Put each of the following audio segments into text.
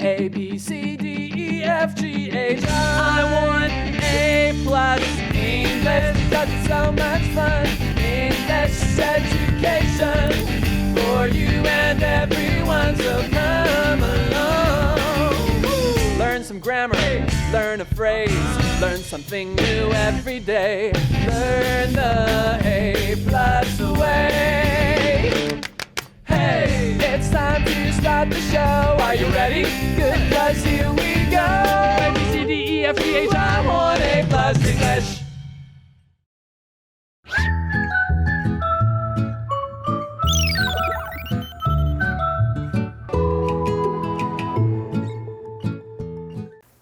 A, B, C, D, E, F, G, H, I want A+ English because it's so much fun. English education for you and everyone, so come along. Learn some grammar, learn a phrase, learn something new every day. Learn the A+ way. Hey, it's time to start the show. Are you ready? Good, 'cause here we go. A, B, C, D, E, F, G, H, I want A+ English.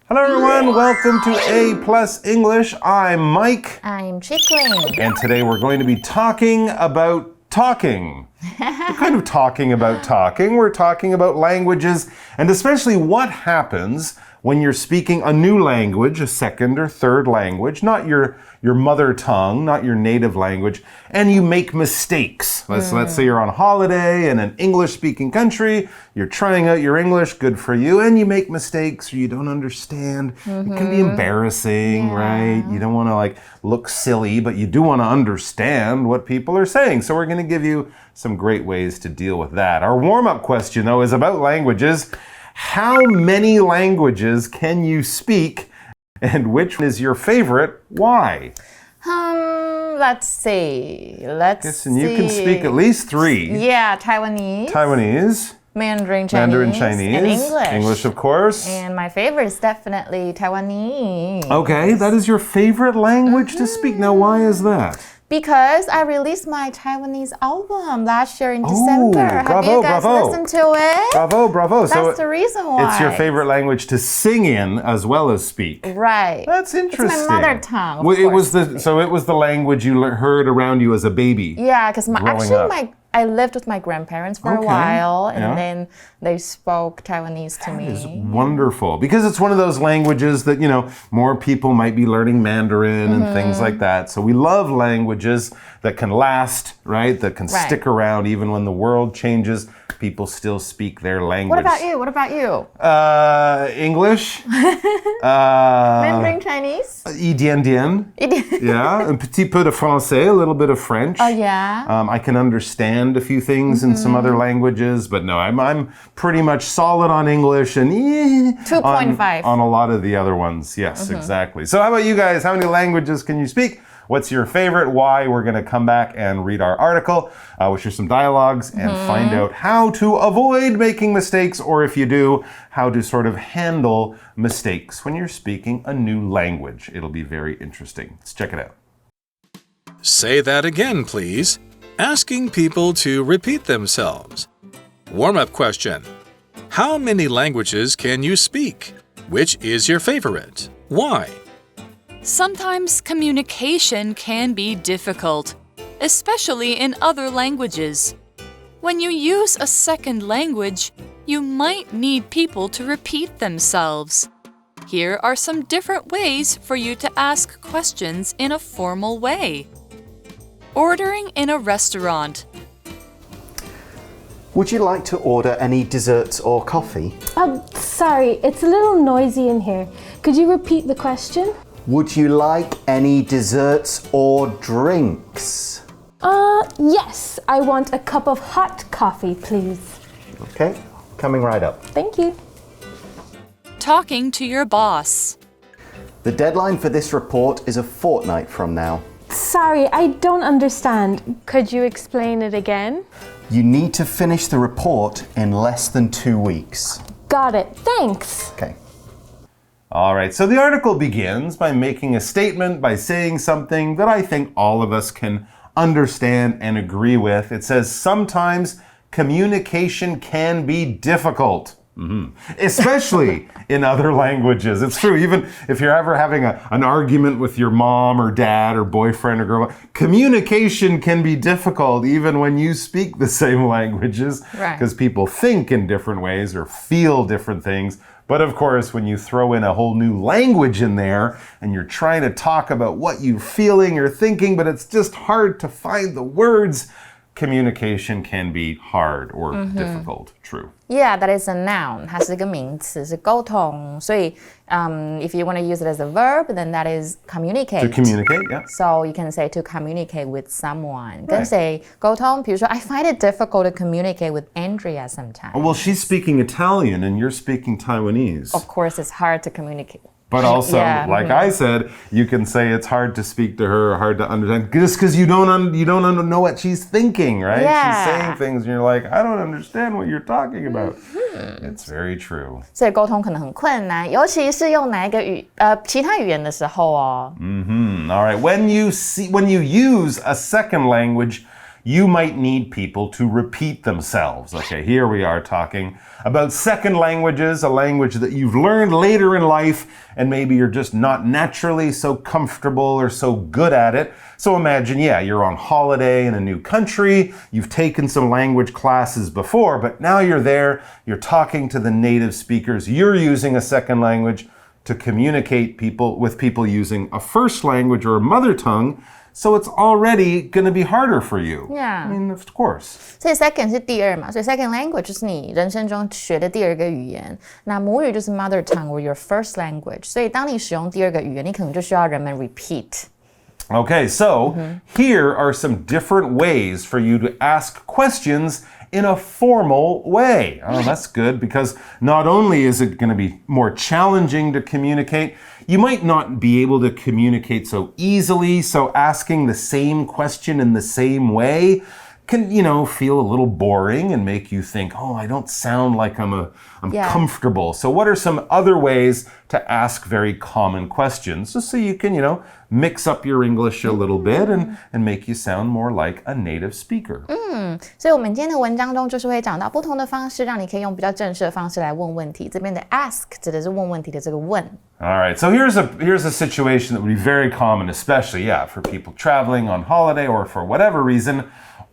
Hello everyone, welcome to A+ English. I'm Mike. I'm Chickling. And today we're going to be talking about talking. We're kind of talking about talking. We're talking about languages and especially what happens when you're speaking a new language, a second or third language, not your mother tongue, not your native language, and you make mistakes. Let's say you're on holiday in an English-speaking country, you're trying out your English, good for you, and you make mistakes or you don't understand. It can be embarrassing, right? You don't want to look silly, but you do want to understand what people are saying. So we're going to give you some great ways to deal with that. Our warm-up question, though, is about languages. How many languages can you speak, and which one is your favorite? Why? Let's see. You can speak at least 3. Yeah, Taiwanese. Mandarin Chinese. And English. English, of course. And my favorite is definitely Taiwanese. Okay, that is your favorite language to speak. Now, why is that? Because I released my Taiwanese album last year in December. Have you guys listened to it? Bravo. That's the reason why. It's your favorite language to sing in as well as speak. Right. That's interesting. It's my mother tongue. It was the language you heard around you as a baby. Yeah, because I lived with my grandparents for a while, and then they spoke Taiwanese to me. That is wonderful, because it's one of those languages that, more people might be learning Mandarin and things like that. So we love languages that can last, right? That can stick around even when the world changes. People still speak their language. What about you? English. Mandarin Chinese? 一点点. Yeah, un petit peu de français, a little bit of French. Oh, yeah? I can understand a few things in some other languages, but no, I'm pretty much solid on English and 2.5 on a lot of the other ones. Yes, exactly. So how about you guys? How many languages can you speak? What's your favorite? Why? We're going to come back and read our article, which are some dialogues, and find out how to avoid making mistakes, or if you do, how to sort of handle mistakes when you're speaking a new language. It'll be very interesting. Let's check it out. Say that again, please. Asking people to repeat themselves. Warm-up question. How many languages can you speak? Which is your favorite? Why? Sometimes communication can be difficult, especially in other languages. When you use a second language, you might need people to repeat themselves. Here are some different ways for you to ask questions in a formal way. Ordering in a restaurant. Would you like to order any desserts or coffee? Sorry, it's a little noisy in here. Could you repeat the question? Would you like any desserts or drinks? Yes. I want a cup of hot coffee, please. Okay, coming right up. Thank you. Talking to your boss. The deadline for this report is a fortnight from now. Sorry, I don't understand. Could you explain it again? You need to finish the report in less than 2 weeks. Got it. Thanks. Okay. All right, so the article begins by making a statement, by saying something that I think all of us can understand and agree with. It says, sometimes communication can be difficult. Especially in other languages. It's true, even if you're ever having an argument with your mom or dad or boyfriend or girl, communication can be difficult even when you speak the same languages, because people think in different ways or feel different things. But of course, when you throw in a whole new language in there and you're trying to talk about what you're feeling or thinking, but it's just hard to find the words, communication can be hard or difficult. True. Yeah, that is a noun. 它是一个名词，是沟通。所以if you want to use it as a verb, then that is communicate. To communicate, yeah. So you can say to communicate with someone. 跟谁沟通？比如说 I find it difficult to communicate with Andrea sometimes. Well, she's speaking Italian and you're speaking Taiwanese. Of course, it's hard to communicate. But also, like I said, you can say it's hard to speak to her, or hard to understand, just because you don't know what she's thinking, right? Yeah. She's saying things, and you're like, I don't understand what you're talking about. It's very true. 所以沟通可能很困难，尤其是用哪一个其他语言的时候哦。All right. When you use a second language, you might need people to repeat themselves. Okay, here we are talking about second languages, a language that you've learned later in life, and maybe you're just not naturally so comfortable or so good at it. So imagine, you're on holiday in a new country, you've taken some language classes before, but now you're there, you're talking to the native speakers, you're using a second language to communicate with people using a first language or a mother tongue. So it's already going to be harder for you. Yeah. I mean, of course. 所以 second 是第二嘛，所以 second language 就是你人生中学的第二个语言。那母语就是 mother tongue or your first language。所以当你使用第二个语言，你可能就需要人们 repeat。Okay, so here are some different ways for you to ask questions in a formal way. Oh, that's good because not only is it going to be more challenging to communicate, you might not be able to communicate so easily, so asking the same question in the same way can, feel a little boring and make you think, oh, I don't sound like I'm comfortable. So what are some other ways to ask very common questions just so you can, mix up your English a little bit and make you sound more like a native speaker? 所以我们今天的文章中就是会讲到不同的方式，让你可以用比较正式的方式来问问题。这边的 ask 指的是问问题的这个问。All right, so here's a situation that would be very common, especially, for people traveling on holiday or for whatever reason,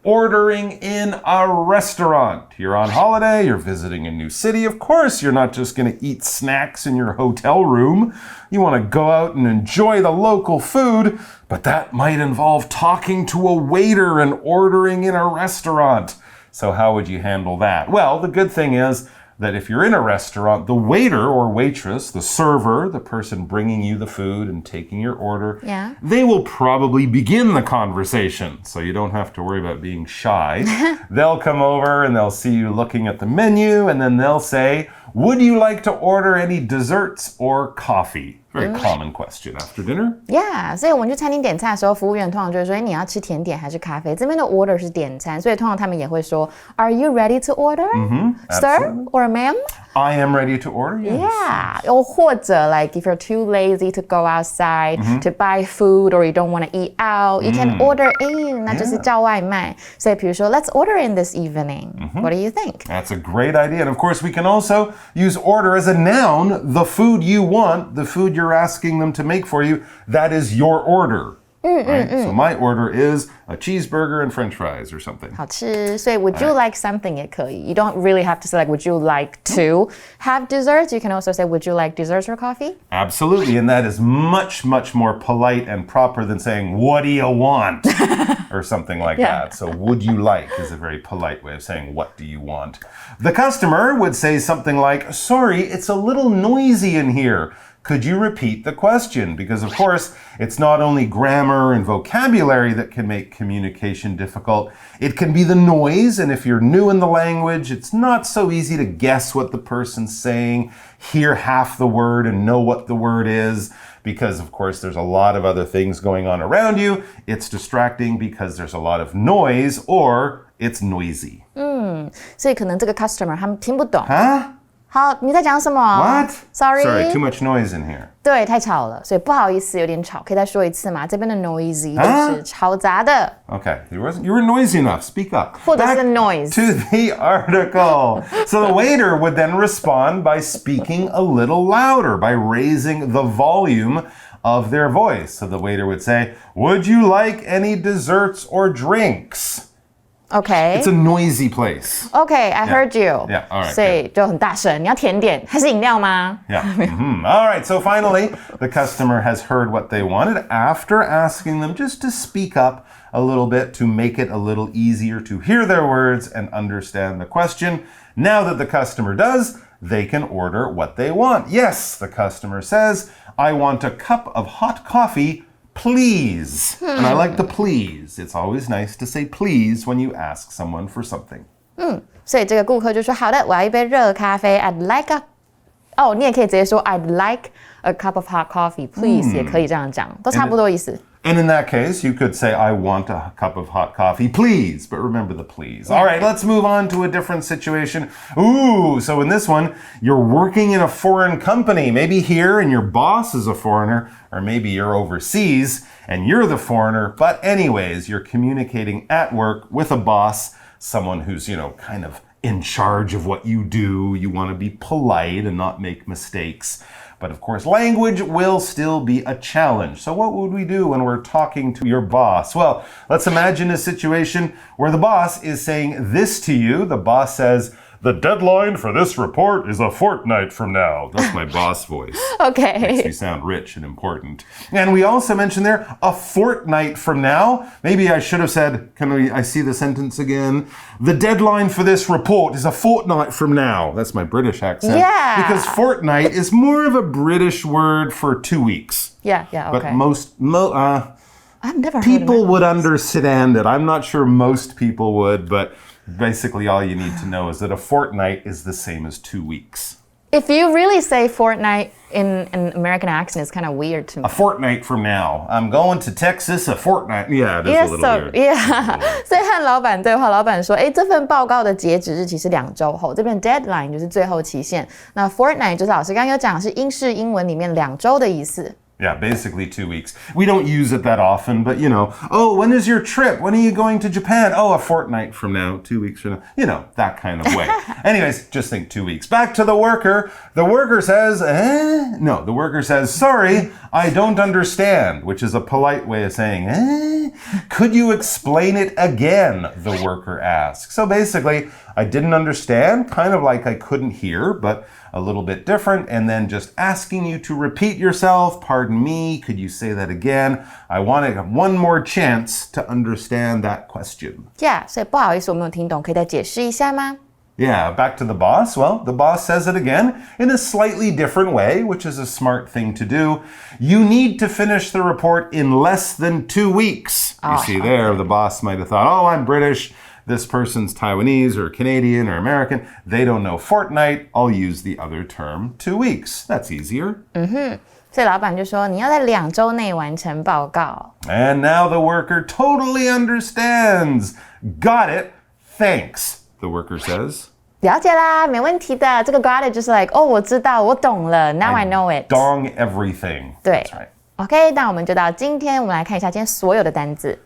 ordering in a restaurant. You're on holiday, you're visiting a new city. Of course, you're not just going to eat snacks in your hotel room. You want to go out and enjoy the local food, but that might involve talking to a waiter and ordering in a restaurant. So how would you handle that? Well, the good thing is that if you're in a restaurant, the waiter or waitress, the server, the person bringing you the food and taking your order, they will probably begin the conversation. So you don't have to worry about being shy. They'll come over and they'll see you looking at the menu and then they'll say, would you like to order any desserts or coffee? Very common question after dinner. Yeah, 所以我们去餐厅点菜的时候，服务员通常就会说，你要吃甜点还是咖啡？这边的 order 是点餐，所以通常他们也会说 ，Are you ready to order, sir or ma'am? I am ready to order. Yes. Yeah. 又或者 like if you're too lazy to go outside to buy food or you don't want to eat out, you can order in. 那就是叫外卖。所以比如说 Let's order in this evening. What do you think? That's a great idea. And of course, we can also use order as a noun. The food you want, the food you're asking them to make for you, that is your order. Right? So my order is a cheeseburger and French fries or something. 好吃，所以 would you like something 也可以。You don't really have to say like would you like to have desserts. You can also say would you like desserts or coffee? Absolutely, and that is much, much more polite and proper than saying what do you want or something like that. So would you like is a very polite way of saying what do you want. The customer would say something like, sorry, it's a little noisy in here. Could you repeat the question? Because, of course, it's not only grammar and vocabulary that can make communication difficult. It can be the noise, and if you're new in the language, it's not so easy to guess what the person's saying, hear half the word and know what the word is, because, of course, there's a lot of other things going on around you. It's distracting because there's a lot of noise, or it's noisy. 所以可能这个 customer 他们听不懂。Huh? 好，你在讲什么 What? Sorry, too much noise in here. 对，太吵了，所以不好意思，有点吵，可以再说一次吗？这边的 noisy 就是嘈杂的。Okay, you were noisy enough. Speak up. 或者是 Back noise. to the article. So the waiter would then respond by speaking a little louder, by raising the volume of their voice. So the waiter would say, would you like any desserts or drinks? Okay. It's a noisy place. Okay, I heard you. Yeah, all right. 所以就很大声。你要甜点还是饮料吗？ Yeah. All right. So finally, the customer has heard what they wanted after asking them just to speak up a little bit to make it a little easier to hear their words and understand the question. Now that the customer does, they can order what they want. Yes, the customer says, I want a cup of hot coffee, please. And I like the please. It's always nice to say please when you ask someone for something. 所以这个顾客就说好的，我要一杯热咖啡。I'd like a 你也可以直接说 I'd like a cup of hot coffee, please，也可以这样讲，都差不多意思。And in that case, you could say, I want a cup of hot coffee, please. But remember the please. All right, let's move on to a different situation. Ooh, so in this one, you're working in a foreign company. Maybe here and your boss is a foreigner, or maybe you're overseas and you're the foreigner. But anyways, you're communicating at work with a boss, someone who's, kind of in charge of what you do. You want to be polite and not make mistakes. But of course, language will still be a challenge. So what would we do when we're talking to your boss? Well, let's imagine a situation where the boss is saying this to you. The boss says, the deadline for this report is a fortnight from now. That's my boss voice. Okay. Makes me sound rich and important. And we also mentioned there, a fortnight from now. Maybe I should have said, I see the sentence again? The deadline for this report is a fortnight from now. That's my British accent. Yeah. Because fortnight is more of a British word for 2 weeks. Yeah, okay. But I've never heard people of would understand it. I'm not sure most people would, but basically all you need to know is that a fortnight is the same as 2 weeks. If you really say fortnight in an American accent, it's kind of weird to me. A fortnight from now. I'm going to Texas a fortnight. Yeah, it is a little weird. Yeah. 所以和老板对话，老板说，这份报告的截止日期是2周后，这边 deadline 就是最后期限。那 fortnight 就是老师刚刚有讲是英式英文里面2周的意思。Yeah, basically 2 weeks. We don't use it that often, but when is your trip? When are you going to Japan? Oh, a fortnight from now, 2 weeks from now. That kind of way. Anyways, just think 2 weeks. Back to the worker. The worker says, No, the worker says, sorry, I don't understand, which is a polite way of saying, Could you explain it again? The worker asks. So basically, I didn't understand, kind of like I couldn't hear, but a little bit different, and then just asking you to repeat yourself. Pardon me, could you say that again? I wanted one more chance to understand that question. Yeah, 所以不好意思，我没有听懂，可以再解释一下吗？ Yeah, back to the boss. Well, the boss says it again in a slightly different way, which is a smart thing to do. You need to finish the report in less than 2 weeks. You see there, the boss might have thought, I'm British. This person's Taiwanese or Canadian or American. They don't know fortnight. I'll use the other term, 2 weeks. That's easier. 所以老板就说你要在2周内完成报告。 And now the worker totally understands. Got it. Thanks, the worker says. 了解啦，没问题的。这个 got it 就是 like 我知道，我懂了。Now I know it. Dong everything. 对 That's right. OK， 那我们就到今天，我们来看一下今天所有的单字。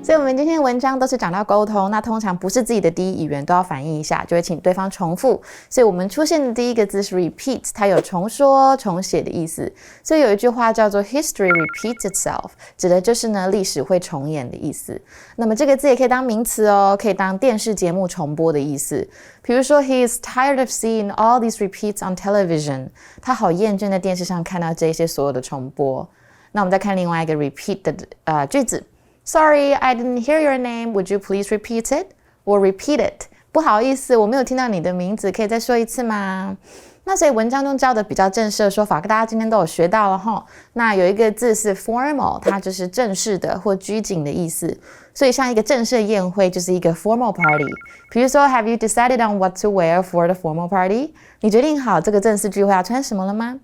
所以我们今天的文章都是讲到沟通，那通常不是自己的第一语言都要反应一下，就会请对方重复。所以我们出现的第一个字是 repeat， 它有重说、重写的意思。所以有一句话叫做 history repeats itself， 指的就是呢历史会重演的意思。那么这个字也可以当名词哦，可以当电视节目重播的意思。比如说 he is tired of seeing all these repeats on television， 他好厌倦在电视上看到这些所有的重播。那我们再看另外一个 repeat 的句子。Sorry, I didn't hear your name. Would you please repeat it? Or repeat it. 不好意思，我没有听到你的名字，可以再说一次吗？那所以文章中教的比较正式的说法，大家今天都有学到了齁。那有一个字是 formal， 它就是正式的或拘谨的意思。所以像一个正式的宴会就是一个 formal party。比如说 Have you decided on what to wear for the formal party? 你决定好这个正式聚会要穿什么了吗？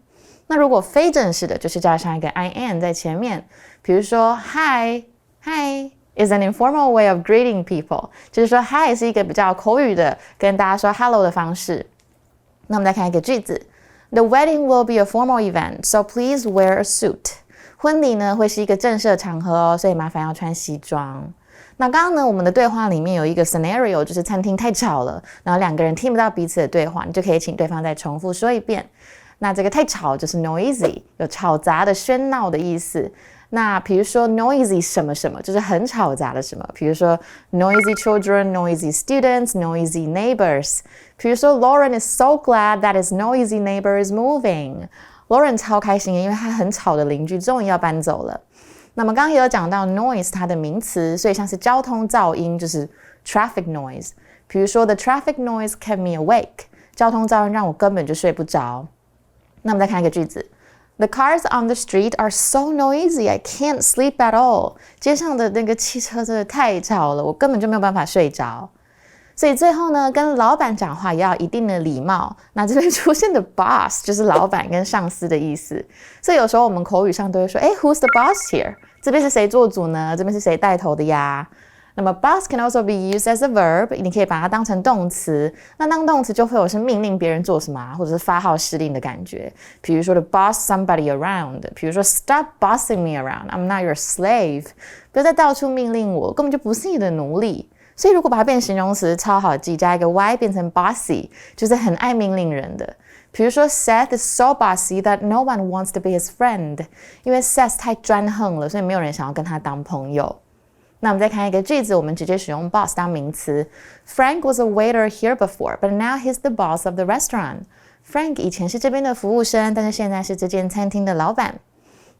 那如果非正式的，就是加上一个 I am 在前面。比如说 Hi is an informal way of greeting people， 就是说 Hi 是一个比较口语的跟大家说 Hello 的方式。那我们再看一个句子 The wedding will be a formal event, so please wear a suit。 婚礼呢会是一个正式的场合哦，所以麻烦要穿西装。那刚刚呢我们的对话里面有一个 scenario， 就是餐厅太吵了，然后2个人听不到彼此的对话，你就可以请对方再重复说一遍。那这个太吵就是 noisy， 有吵杂的喧闹的意思。那比如说 noisy 什么什么，就是很吵杂的什么，比如说 noisy children, noisy students, noisy neighbors。比如说 Lauren is so glad that his noisy neighbor is moving。Lauren 超开心的，因为他很吵的邻居终于要搬走了。那么刚刚也有讲到 noise 它的名词，所以像是交通噪音就是 traffic noise。比如说 the traffic noise kept me awake， 交通噪音让我根本就睡不着。那我们再看一个句子。The cars on the street are so noisy, I can't sleep at all. 街上的那个汽车真的太吵了，我根本就没有办法睡着。所以最后呢，跟老板讲话也要有一定的礼貌。那这边出现的 boss 就是老板跟上司的意思。所以有时候我们口语上都会说，Who's the boss here？ 这边是谁做主呢？这边是谁带头的呀？那么 boss can also be used as a verb， 你可以把它当成动词。那当动词就会有是命令别人做什么或者是发号施令的感觉。比如说 to boss somebody around， 比如说 stop bossing me around， I'm not your slave， 不要再到处命令我，根本就不是你的奴隶。所以如果把它变形容词，超好记，加一个 y 变成 bossy， 就是很爱命令人的。比如说 Seth is so bossy that no one wants to be his friend， 因为 Seth 太专横了，所以没有人想要跟他当朋友。那我们再看一个句子，我们直接使用 boss 当名词。Frank was a waiter here before, but now he's the boss of the restaurant. Frank 以前是这边的服务生，但是现在是这间餐厅的老板。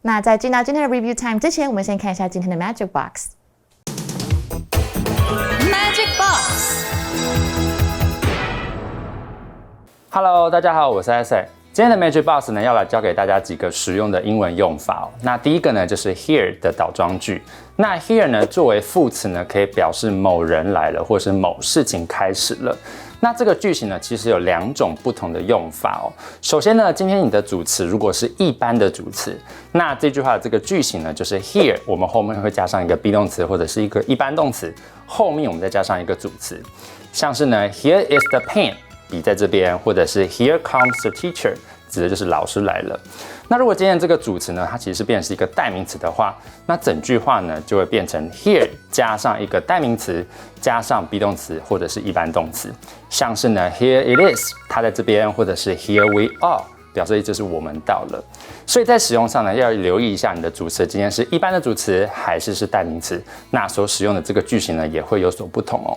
那在进到今天的 review time 之前，我们先看一下今天的 Magic Box。Magic Box。Hello， 大家好，我是 S。今天的 Magic Box 呢，要来教给大家几个实用的英文用法哦。那第一个呢，就是 here 的倒装句。那 here 呢，作为副词呢，可以表示某人来了，或是某事情开始了。那这个句型呢，其实有2种不同的用法哦。首先呢，今天你的主词如果是一般的主词，那这句话的这个句型呢，就是 here 我们后面会加上一个 be 动词或者是一个一般动词，后面我们再加上一个主词，像是呢 here is the pen。笔在这边，或者是 Here comes the teacher， 指的就是老师来了。那如果今天这个主词呢，它其实是变成是一个代名词的话，那整句话呢就会变成 Here 加上一个代名词，加上 be 动词或者是一般动词，像是呢 Here it is， 它在这边，或者是 Here we are， 表示就是我们到了。所以在使用上呢，要留意一下你的主词今天是一般的主词还是代名词，那所使用的这个句型呢也会有所不同哦。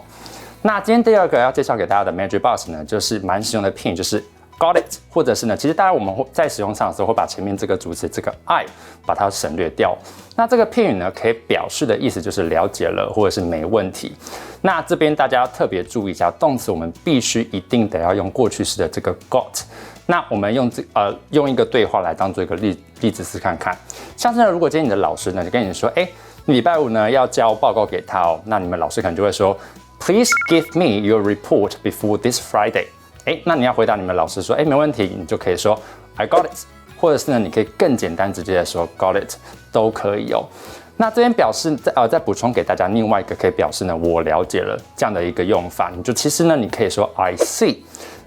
那今天第二个要介绍给大家的 Magic Box 呢，就是蛮实用的片语，就是 got it， 或者是呢，其实当然我们在使用上的时候会把前面这个主词这个 I 把它省略掉。那这个片语呢，可以表示的意思就是了解了，或者是没问题。那这边大家要特别注意一下，动词我们必须一定得要用过去式的这个 got。那我们用一个对话来当做一个例子试看看，像是呢，如果今天你的老师呢就跟你说，礼拜五呢要交报告给他哦，那你们老师可能就会说。Please give me your report before this Friday。那你要回答你们老师说，没问题，你就可以说 I got it， 或者是呢，你可以更简单直接的说 got it， 都可以哦。那这边表示再补充给大家另外一个可以表示呢，我了解了这样的一个用法，其实呢，你可以说 I see。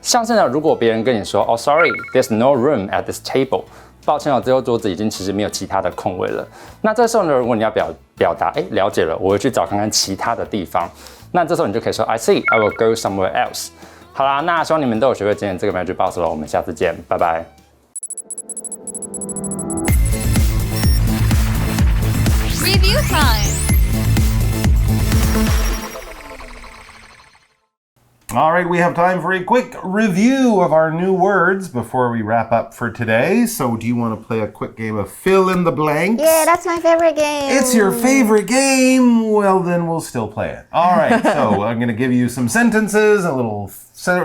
像是呢，如果别人跟你说Oh sorry, there's no room at this table。抱歉哦，这张桌子已经其实没有其他的空位了。那这时候呢，如果你要表达了解了，我会去找看看其他的地方。那这时候你就可以说 I see, I will go somewhere else。好啦，那希望你们都有学会今天这个 Magic Box 了，我们下次见，拜拜。Review time. All right, we have time for a quick review of our new words before we wrap up for today. So do you want to play a quick game of fill in the blanks? Yeah, that's my favorite game. It's your favorite game? Well, then we'll still play it. All right, so I'm going to give you some sentences, a little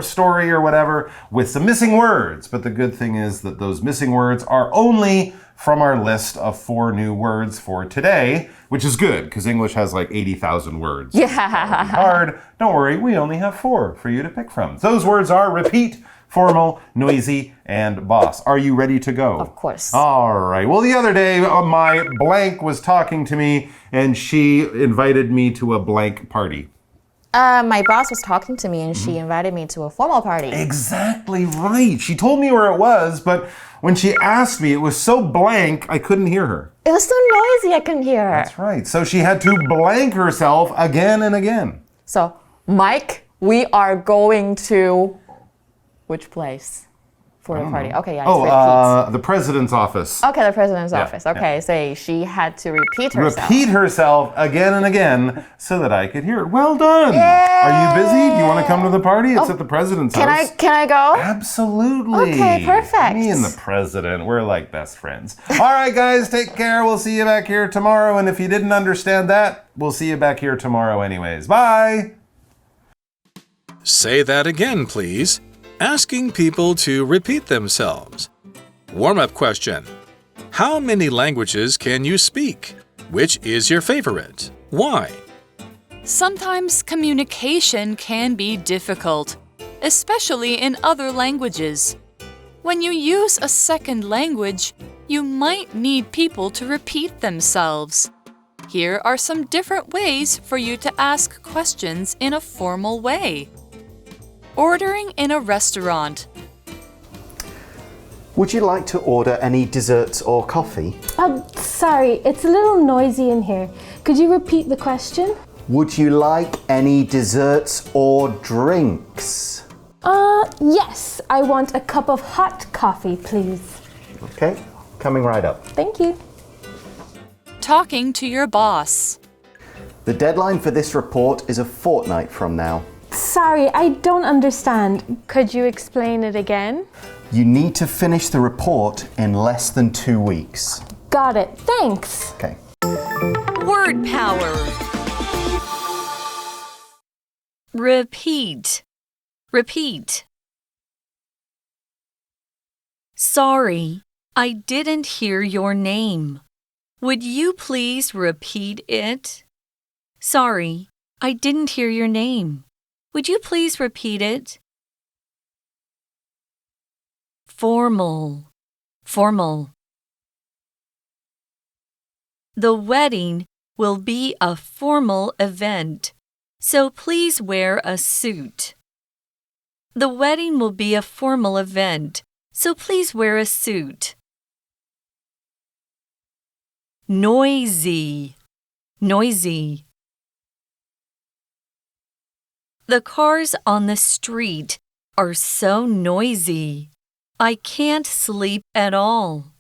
story or whatever, with some missing words. But the good thing is that those missing words are only from our list of 4 new words for today, which is good because English has like 80,000 words. Yeah. It's hard. Don't worry, we only have 4 for you to pick from. Those words are repeat, formal, noisy, and boss. Are you ready to go? Of course. All right. Well, the other day, my blank was talking to me and she invited me to a blank party. My boss was talking to me and she invited me to a formal party. Exactly right. She told me where it was, but when she asked me, it was so blank, I couldn't hear her. It was so noisy, I couldn't hear her. That's right. So she had to blank herself again and again. So, Mike, we are going to which place? for the party? Okay, yeah, it's Oh, repeat. the president's office. Okay, the president's Yeah, office. Okay, so she had to repeat herself. Repeat herself again and again so that I could hear it. Well done. Are you busy? Do you want to come to the party? It's at the president's house. Can I go? Absolutely. Okay, perfect. Me and the president, we're like best friends. All right, guys, take care. We'll see you back here tomorrow. And if you didn't understand that, we'll see you back here tomorrow anyways. Bye. Say that again, please. Asking people to repeat themselves. Warm-up question. How many languages can you speak? Which is your favorite? Why? Sometimes communication can be difficult, especially in other languages. When you use a second language, you might need people to repeat themselves. Here are some different ways for you to ask questions in a formal way. Ordering in a restaurant. Would you like to order any desserts or coffee? Sorry, it's a little noisy in here. Could you repeat the question? Would you like any desserts or drinks? Yes, I want a cup of hot coffee, please. Okay, coming right up. Thank you. Talking to your boss. The deadline for this report is a fortnight from now. Sorry, I don't understand. Could you explain it again? You need to finish the report in less than 2 weeks. Got it. Thanks. Okay. Word power. Repeat. Repeat. Sorry, I didn't hear your name. Would you please repeat it? Sorry, I didn't hear your name. Would you please repeat it? Formal. Formal. The wedding will be a formal event, so please wear a suit. The wedding will be a formal event, so please wear a suit. Noisy. Noisy. The cars on the street are so noisy. I can't sleep at all.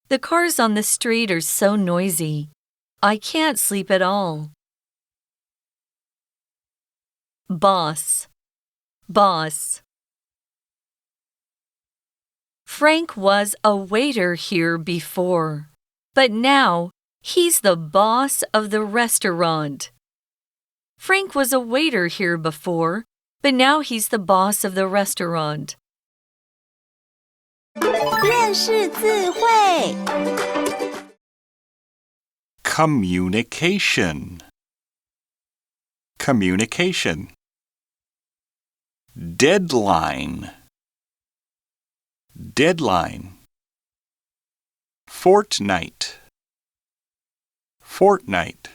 The cars on the street are so noisy. I can't sleep at all. Boss. Boss. Frank was a waiter here before, but now he's the boss of the restaurant. Frank was a waiter here before, but now he's the boss of the restaurant. 认识字汇 Communication. Communication. Deadline. Deadline. Fortnight. Fortnight.